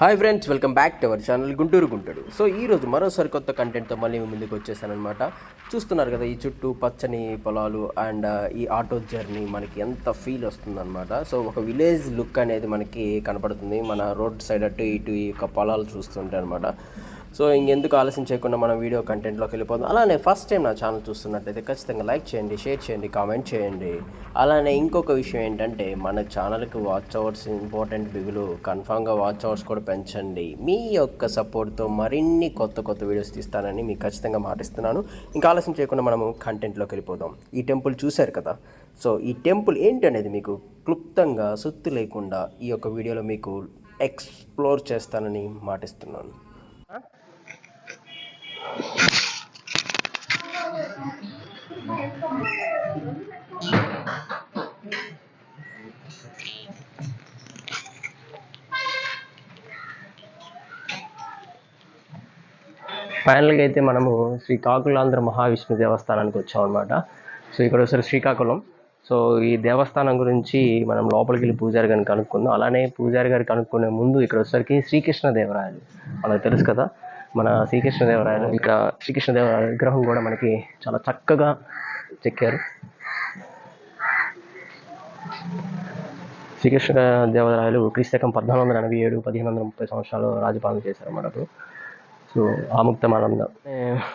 Hi friends, welcome back to our channel Guntur గుంటడు. So ఈరోజు మరోసారి కొత్త కంటెంట్తో మళ్ళీ మీ ముందుకు వచ్చేసానమాట. చూస్తున్నారు కదా, ఈ చుట్టూ పచ్చని పొలాలు అండ్ ఈ ఆటో జర్నీ మనకి ఎంత ఫీల్ వస్తుందన్నమాట. సో ఒక విలేజ్ లుక్ అనేది మనకి కనపడుతుంది మన రోడ్ సైడ్ అటు ఇటు ఈ యొక్క పొలాలు చూస్తుంటే అనమాట. సో ఇంకెందుకు ఆలస్యం చేయకుండా మనం వీడియో కంటెంట్లోకి వెళ్ళిపోదాం. అలానే ఫస్ట్ టైం నా ఛానల్ చూస్తున్నట్లయితే ఖచ్చితంగా లైక్ చేయండి, షేర్ చేయండి, కామెంట్ చేయండి. అలానే ఇంకొక విషయం ఏంటంటే, మన ఛానల్కి వాచ్ అవర్స్ ఇంపార్టెంట్ బిగులు, కన్ఫామ్గా వాచ్ అవర్స్ కూడా పెంచండి. మీ యొక్క సపోర్ట్తో మరిన్ని కొత్త కొత్త వీడియోస్ తీస్తానని మీకు ఖచ్చితంగా మాటిస్తున్నాను. ఇంకా ఆలస్యం చేయకుండా మనము కంటెంట్లోకి వెళ్ళిపోదాం. ఈ టెంపుల్ చూశారు కదా, సో ఈ టెంపుల్ ఏంటి అనేది మీకు క్లుప్తంగా సుత్తు లేకుండా ఈ యొక్క వీడియోలో మీకు ఎక్స్ప్లోర్ చేస్తానని మాటిస్తున్నాను. ఫైనల్గా అయితే మనము శ్రీకాకుళాంధ్ర మహావిష్ణు దేవస్థానానికి వచ్చామన్నమాట. సో ఇక్కడ ఒకసారి శ్రీకాకుళం. సో ఈ దేవస్థానం గురించి మనం లోపలికి వెళ్ళి పూజారి గారిని కనుక్కుందాం. అలానే పూజారి గారికి కనుక్కునే ముందు ఇక్కడ వచ్చేసరికి శ్రీకృష్ణదేవరాయలు మనకు తెలుసు కదా. మన శ్రీకృష్ణదేవరాయలు, ఇక్కడ శ్రీకృష్ణదేవరాయల విగ్రహం కూడా మనకి చాలా చక్కగా చెక్కారు. శ్రీకృష్ణదేవరాయలు క్రీస్తకం 1487 1530 సంవత్సరాలు రాజపాలన చేశారు మనకు. సో ఆముక్తమానందం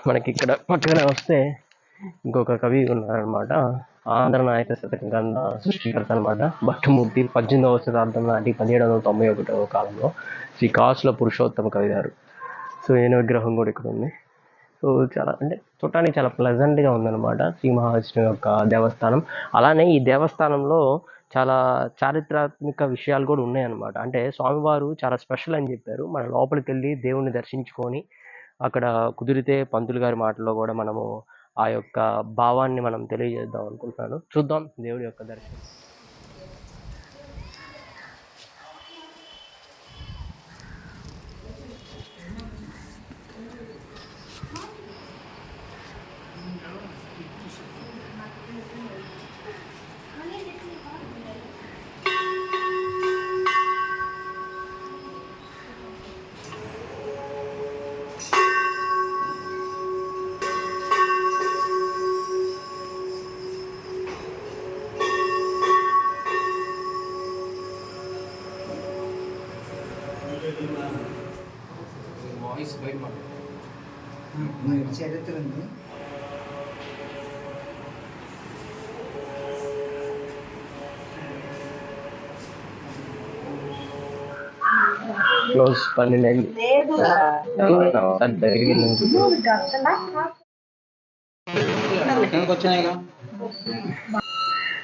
మనకి ఇక్కడ పట్టుకునే వస్తే ఇంకొక కవి ఉన్నారనమాట. ఆంధ్ర నాయక శతక గ్రంథ సృష్టికర్త అనమాట. భట్టుమూర్తి 18వ శతాబ్దం నాటి 1791 కాలంలో శ్రీ కాసుల పురుషోత్తమ కవి గారు. సో ఈయన విగ్రహం కూడా ఇక్కడ ఉంది. సో చాలా అంటే చూడటానికి చాలా ప్లెజెంట్గా ఉందన్నమాట శ్రీ మహావిష్ణువు యొక్క దేవస్థానం. అలానే ఈ దేవస్థానంలో చాలా చారిత్రాత్మక విషయాలు కూడా ఉన్నాయన్నమాట. అంటే స్వామివారు చాలా స్పెషల్ అని చెప్పారు. మన లోపలికి వెళ్ళి దేవుణ్ణి దర్శించుకొని అక్కడ కుదిరితే పంతులు గారి మాటల్లో కూడా మనము ఆ యొక్క భావాన్ని మనం తెలియజేద్దాం అనుకుంటున్నాను. చూద్దాం దేవుడి యొక్క దర్శనం. వాయిస్ బయట చరిత్ర ఉంది. క్లోజ్ 12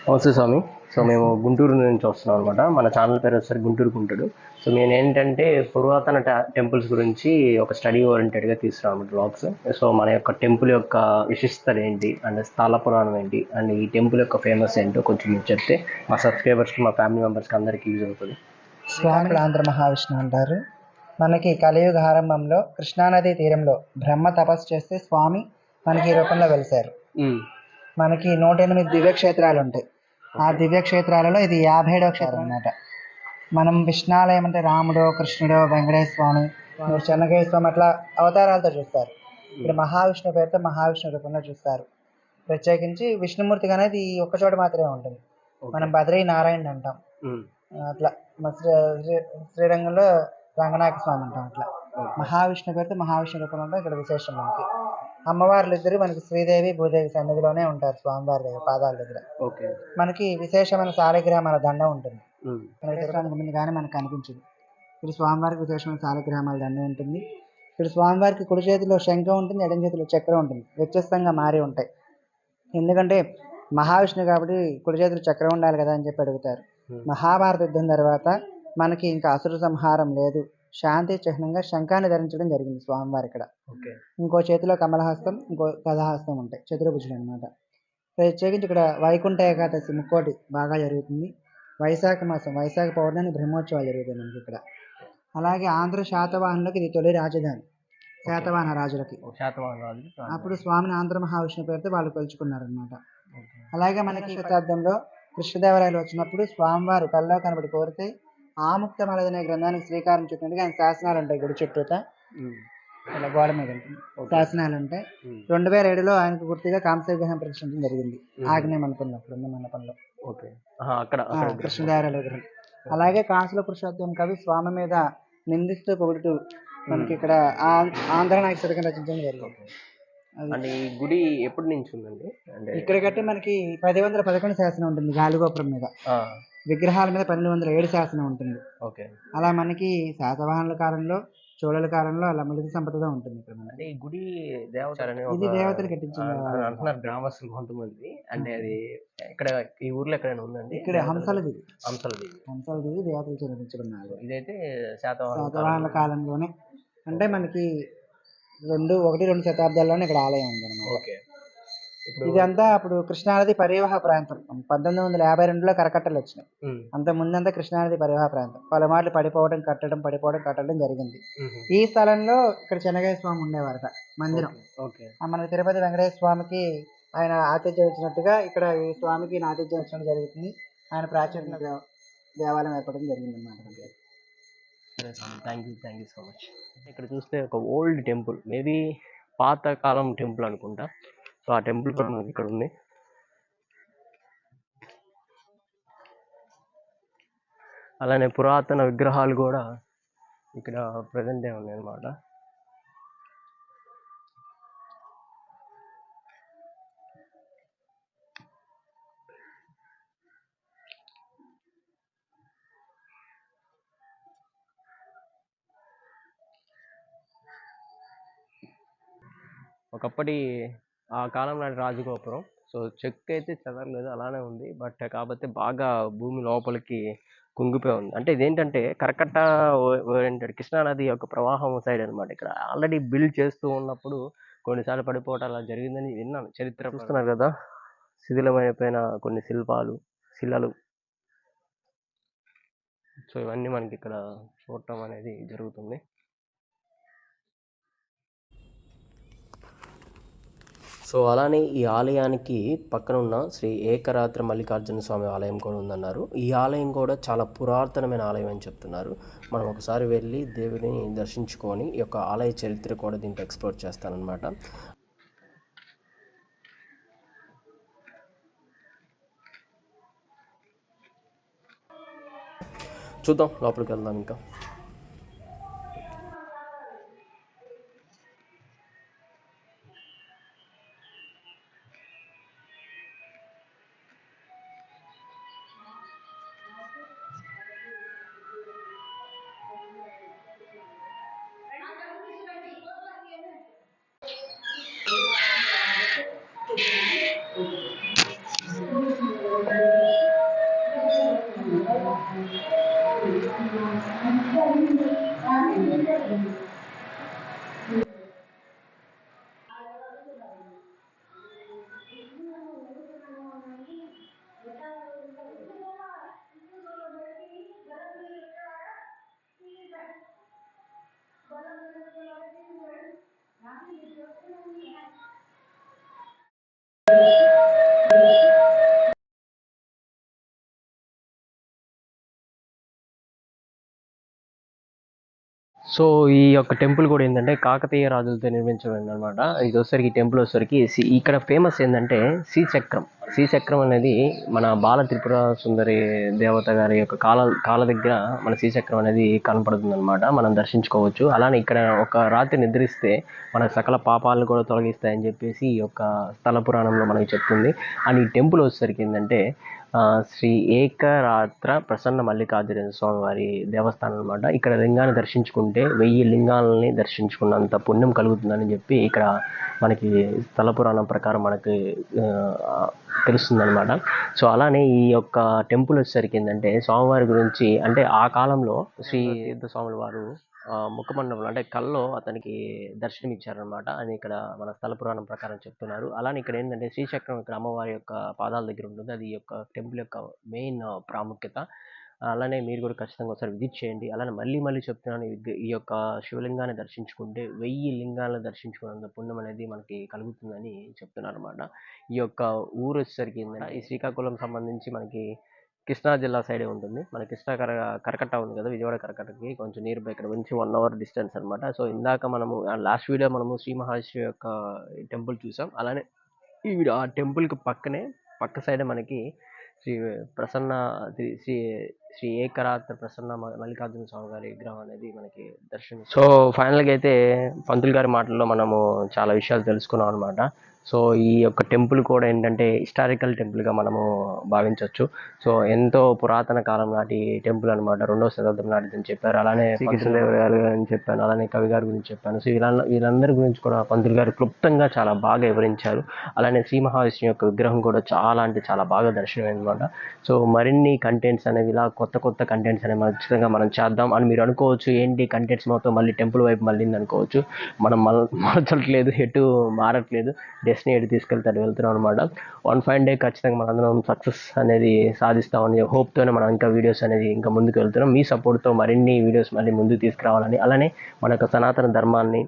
నమస్తే స్వామి. సో మేము గుంటూరు నుంచి వస్తున్నాం అనమాట. మన ఛానల్ పేరు వచ్చేసరికి గుంటూరు గుంటడు. సో నేను ఏంటంటే పురాతన టెంపుల్స్ గురించి ఒక స్టడీ ఓరియంటెడ్గా తీసుకున్నాను బ్లాగ్స్. సో మన యొక్క టెంపుల్ యొక్క విశిష్టత ఏంటి అండ్ స్థల పురాణం ఏంటి అండ్ ఈ టెంపుల్ యొక్క ఫేమస్ ఏంటో కొంచెం మీరు చెప్తే మా సబ్స్క్రైబర్స్కి, మా ఫ్యామిలీ మెంబర్స్కి అందరికీ యూజ్ అవుతుంది. శ్రీకాకుళాంధ్ర మహావిష్ణువు అంటారు. మనకి కలియుగ ఆరంభంలో కృష్ణానది తీరంలో బ్రహ్మ తపస్సు చేస్తే స్వామి మనకి ఈ రూపంలో వెలిశారు. మనకి 108 దివ్యక్షేత్రాలు ఉంటాయి. ఆ దివ్యక్షేత్రాలలో ఇది 57వ క్షేత్రం అన్నమాట. మనం విష్ణాలయం అంటే రాముడో, కృష్ణుడో, వెంకటేశ్వర స్వామి, చెన్నకేశ్వర స్వామి అట్లా అవతారాలతో చూస్తారు. ఇక్కడ మహావిష్ణు పేరుతో మహావిష్ణు రూపంలో చూస్తారు. ప్రత్యేకించి విష్ణుమూర్తి అనేది ఒక్క చోట మాత్రమే ఉంటుంది. మనం బద్రీ నారాయణ అంటాం. అట్లా శ్రీరంగంలో రంగనాయక స్వామి అంటాం. అట్లా మహావిష్ణు పేరుతో మహావిష్ణు రూపంలో ఇక్కడ విశేషం. మనకి అమ్మవార్లు ఇద్దరు మనకి శ్రీదేవి, భూదేవి సన్నిధిలోనే ఉంటారు స్వామివారి దగ్గర పాదాల దగ్గర. మనకి విశేషమైన శాలిగ్రామాల దండం ఉంటుంది. ముందు కానీ మనకు కనిపించదు. ఇక్కడ స్వామివారికి విశేషమైన శాలిగ్రామాల దండం ఉంటుంది. ఇక్కడ స్వామివారికి కుడి చేతిలో శంఖం ఉంటుంది, ఎడమ చేతిలో చక్రం ఉంటుంది. వ్యత్యస్తంగా మారి ఉంటాయి. ఎందుకంటే మహావిష్ణు కాబట్టి కుడి చేతిలో చక్రం ఉండాలి కదా అని చెప్పి అడుగుతారు. మహాభారత యుద్ధం తర్వాత మనకి ఇంకా అసుర సంహారం లేదు, శాంతి చిహ్నంగా శంఖాన్ని ధరించడం జరిగింది స్వామివారి ఇక్కడ. ఇంకో చేతిలో కమలహస్తం, ఇంకో గదహస్తం ఉంటాయి, చతుర్భుజులు అనమాట. ప్రత్యేకించి ఇక్కడ వైకుంఠ ఏకాదశి ముక్కోటి బాగా జరుగుతుంది. వైశాఖ మాసం, వైశాఖ పౌర్ణమి బ్రహ్మోత్సవాలు జరుగుతాయి మనకి ఇక్కడ. అలాగే ఆంధ్ర శాతవాహనులకి ఇది తొలి రాజధాని, శాతవాహన రాజులకి. అప్పుడు స్వామిని ఆంధ్ర మహావిష్ణు పేరుతో వాళ్ళు కొలుచుకున్నారనమాట. అలాగే మనకి శతాబ్దంలో కృష్ణదేవరాయలు వచ్చినప్పుడు స్వామివారు కల్లో కనబడి కోరితే ఆముక్తమాల అనే గ్రంథానికి శ్రీకారం చుట్టినట్టుగా ఆయన శాసనాలు ఉంటాయి గుడి చుట్టూత. ఇలా గోడ మీద ఉంటుంది. శాసనాలు ఉంటాయి. 2007లో ఆయనకు గుర్తుగా కాంస్య విగ్రహం ప్రతిష్ఠించడం జరిగింది. ఆగ్నేయ మండపంలో, అప్పుడున్న మండపంలో ఓకే. అక్కడ అక్కడ కృష్ణదేవరాయల విగ్రహం. అలాగే కాంసుల పురుషోత్తం కవి స్వామి మీద నిందిస్తూ పొగుడుతూ మనకి ఇక్కడ ఆంధ్ర నాయక శతకం రచించడం జరిగింది. అంటే ఈ గుడి ఎప్పటి నుంచి ఉందండి? అంటే ఇక్కడ కట్టి మనకి 1011 శాసనం ఉంటుంది గాలిగోపురం మీద. విగ్రహాల మీద 1207 శాసనం ఉంటుంది. ఓకే. అలా మనకి శాతవాహనుల కాలంలో, చోళుల కాలంలో అలా మలిత సంపదగా ఉంటుంది ఇక్కడ మనకి. అంటే ఈ గుడి దేవతలని ఇది దేవతలు కట్టించిన అంటున్నారు గ్రామస్తులు కొంతమంది. అంటే అది ఇక్కడ ఈ ఊర్లో ఎక్కడైనా ఉందండి? ఇక్కడ హంసలది దేవతలు నిర్మించుకున్నారు. ఇదైతే శాతవాహనుల కాలంలోనే, అంటే మనకి 1-2 శతాబ్దాల్లోనే ఇక్కడ ఆలయం ఉంది అన్నమాట. ఓకే. ఇదంతా అప్పుడు కృష్ణానది పరివాహ ప్రాంతం. 1952లో కరకట్టలు వచ్చినాయి. అంత ముందంతా కృష్ణానది పరివాహ ప్రాంతం. పలుమార్లు పడిపోవడం కట్టడం జరిగింది. ఈ స్థలంలో ఇక్కడ చెన్నగయ్య స్వామి ఉండేవారట, మందిరం. మన తిరుపతి వెంకటేశ్వర స్వామికి ఆయన ఆతిథ్యం ఇచ్చినట్టుగా ఇక్కడ ఈ స్వామికి ఆతిథ్యం ఇచ్చడం జరుగుతుంది. ఆయన ప్రాచీన దేవాలయం ఏర్పడడం జరిగింది అన్నమాట. Thank you so much. ఇక్కడ చూస్తే ఒక ఓల్డ్ టెంపుల్, మేబీ పాతకాలం టెంపుల్ అనుకుంటా. సో ఆ టెంపుల్ కూడా మనకి ఇక్కడ ఉంది. అలానే పురాతన విగ్రహాలు కూడా ఇక్కడ ప్రజెంట్ ఉన్నాయి అన్నమాట. ఒకప్పటి ఆ కాలం నాటి రాజగోపురం. సో చెక్ అయితే చెదరలేదు, అలానే ఉంది. బట్ కాకపోతే బాగా భూమి లోపలికి కుంగిపోయి ఉంది. అంటే ఇదేంటంటే కరకట్ట ఓరియంటెడ్ కృష్ణానది యొక్క ప్రవాహం సైడ్ అనమాట. ఇక్కడ ఆల్రెడీ బిల్డ్ చేస్తూ ఉన్నప్పుడు కొన్నిసార్లు పడిపోవటం అలా జరిగిందని విన్నాను. చరిత్ర చూస్తున్నారు కదా, శిథిలమైపోయిన కొన్ని శిలలు. సో ఇవన్నీ మనకి ఇక్కడ చూడటం అనేది జరుగుతుంది. సో అలానే ఈ ఆలయానికి పక్కన ఉన్న శ్రీ ఏకరాత్ర మల్లికార్జున స్వామి ఆలయం కూడా ఉందన్నారు. ఈ ఆలయం కూడా చాలా పురాతనమైన ఆలయం అని చెప్తున్నారు. మనం ఒకసారి వెళ్ళి దేవుని దర్శించుకొని ఈ యొక్క ఆలయ చరిత్ర కూడా దీంట్లో ఎక్స్ప్లోర్ చేస్తానన్నమాట. చూద్దాం, లోపలికి వెళ్దాం ఇంకా. సో ఈ యొక్క టెంపుల్ కూడా ఏంటంటే కాకతీయ రాజులతో నిర్మించబడింది అనమాట. ఇది వచ్చేసరికి టెంపుల్ వచ్చేసరికి ఇక్కడ ఫేమస్ ఏంటంటే శ్రీచక్రం అనేది మన బాల త్రిపుర సుందరి దేవత గారి యొక్క కాల దగ్గర మన శ్రీచక్రం అనేది కనపడుతుంది అనమాట. మనం దర్శించుకోవచ్చు. అలానే ఇక్కడ ఒక రాత్రి నిద్రిస్తే మన సకల పాపాలను కూడా తొలగిస్తాయని చెప్పేసి ఈ యొక్క స్థల పురాణంలో మనకి చెప్తుంది. అండ్ ఈ టెంపుల్ వచ్చేసరికి ఏంటంటే శ్రీ ఏకరాత్ర ప్రసన్న మల్లికార్జున స్వామి వారి దేవస్థానం అనమాట. ఇక్కడ లింగాన్ని దర్శించుకుంటే 1000 లింగాలని దర్శించుకున్నంత పుణ్యం కలుగుతుందని చెప్పి ఇక్కడ మనకి స్థల పురాణం ప్రకారం మనకి తెలుస్తుందన్నమాట. సో అలానే ఈ యొక్క టెంపుల్ వచ్చేసరికి ఏంటంటే స్వామివారి గురించి, అంటే ఆ కాలంలో శ్రీ తీర్థ స్వాముల వారు ముఖమండపంలో అంటే కల్లో అతనికి దర్శనం ఇచ్చారనమాట అని ఇక్కడ మన స్థల పురాణం ప్రకారం చెప్తున్నారు. అలానే ఇక్కడ ఏంటంటే శ్రీచక్రం ఇక్కడ అమ్మవారి యొక్క పాదాల దగ్గర ఉంటుంది. అది ఈ యొక్క టెంపుల్ యొక్క మెయిన్ ప్రాముఖ్యత. అలానే మీరు కూడా ఖచ్చితంగా ఒకసారి విజిట్ చేయండి. అలానే మళ్ళీ చెప్తున్నాను, ఈ యొక్క శివలింగాన్ని దర్శించుకుంటే 1000 లింగాలను దర్శించుకున్నంత పుణ్యం అనేది మనకి కలుగుతుందని చెప్తున్నారు అనమాట. ఈ యొక్క ఊరు వచ్చేసరికి ఈ శ్రీకాకుళం సంబంధించి మనకి కృష్ణా జిల్లా సైడే ఉంటుంది. మన కరకట్ట ఉంది కదా, విజయవాడ కరకట్టకి కొంచెం నియర్ బై ఇక్కడ నుంచి 1 అవర్ డిస్టెన్స్ అనమాట. సో ఇందాక మనము లాస్ట్ వీడియో మనము శ్రీ మహావిష్ణువు యొక్క టెంపుల్ చూసాం. అలానే ఈ వీడియో ఆ టెంపుల్కి పక్క సైడే మనకి శ్రీ ప్రసన్న శ్రీ శ్రీ ఏకరాత్ర ప్రసన్న మల్లికార్జున స్వామి గారి విగ్రహం అనేది మనకి దర్శనం. సో ఫైనల్గా అయితే పంతులు గారి మాటల్లో మనము చాలా విషయాలు తెలుసుకున్నాం అనమాట. సో ఈ యొక్క టెంపుల్ కూడా ఏంటంటే హిస్టారికల్ టెంపుల్గా మనము భావించవచ్చు. సో ఎంతో పురాతన కాలం నాటి టెంపుల్ అనమాట. 2వ శతాబ్దం నాటిది అని చెప్పారు. అలానే శ్రీకృష్ణదేవరాయలు గారు అని చెప్పాను, అలానే కవి గారి గురించి చెప్పాను. సో వీళ్ళందరి గురించి కూడా పంతులు గారు క్లుప్తంగా చాలా బాగా వివరించారు. అలానే శ్రీ మహావిష్ణువు యొక్క విగ్రహం కూడా చాలా అంటే చాలా బాగా దర్శనమైంది అనమాట. సో మరిన్ని కంటెంట్స్ అనేవి ఇలా కొత్త కంటెంట్స్ అనేవి ఖచ్చితంగా మనం చేద్దాం అని మీరు అనుకోవచ్చు. ఏంటి కంటెంట్స్ మొత్తం మళ్ళీ టెంపుల్ వైపు మళ్ళీంది అనుకోవచ్చు. మనం మార్చట్లేదు, ఎటు మారట్లేదు, డెస్టినీ ఎటు తీసుకెళ్తాడు వెళ్తున్నాం అనమాట. 1 ఫైన్ డే ఖచ్చితంగా మనందరం సక్సెస్ అనేది సాధిస్తామని హోప్తోనే మనం ఇంకా వీడియోస్ అనేది ఇంకా ముందుకు వెళ్తున్నాం. మీ సపోర్ట్తో మరిన్ని వీడియోస్ మళ్ళీ ముందుకు తీసుకురావాలని, అలానే మన యొక్క సనాతన ధర్మాన్ని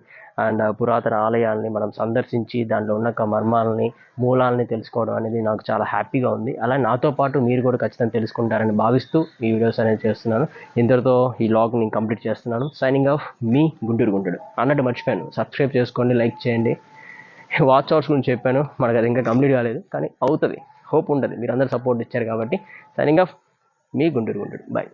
అండ్ పురాతన ఆలయాల్ని మనం సందర్శించి దాంట్లో ఉన్న మర్మాలని మూలాలని తెలుసుకోవడం అనేది నాకు చాలా హ్యాపీగా ఉంది. అలా నాతో పాటు మీరు కూడా ఖచ్చితంగా తెలుసుకుంటారని భావిస్తూ ఈ వీడియోస్ అనేది చేస్తున్నాను. ఇంతటితో ఈ వ్లాగ్ని కంప్లీట్ చేస్తున్నాను. సైనింగ్ ఆఫ్, మీ గుంటూరు అన్నట్టు మర్చిపోయాను, సబ్స్క్రైబ్ చేసుకోండి, లైక్ చేయండి. వాచ్ అవర్స్ గురించి చెప్పాను, మనకు అది ఇంకా కంప్లీట్ కాలేదు, కానీ అవుతుంది, హోప్ ఉంటుంది. మీరు అందరూ సపోర్ట్ ఇచ్చారు కాబట్టి. సైనింగ్ ఆఫ్, మీ గుంటూరు. బాయ్.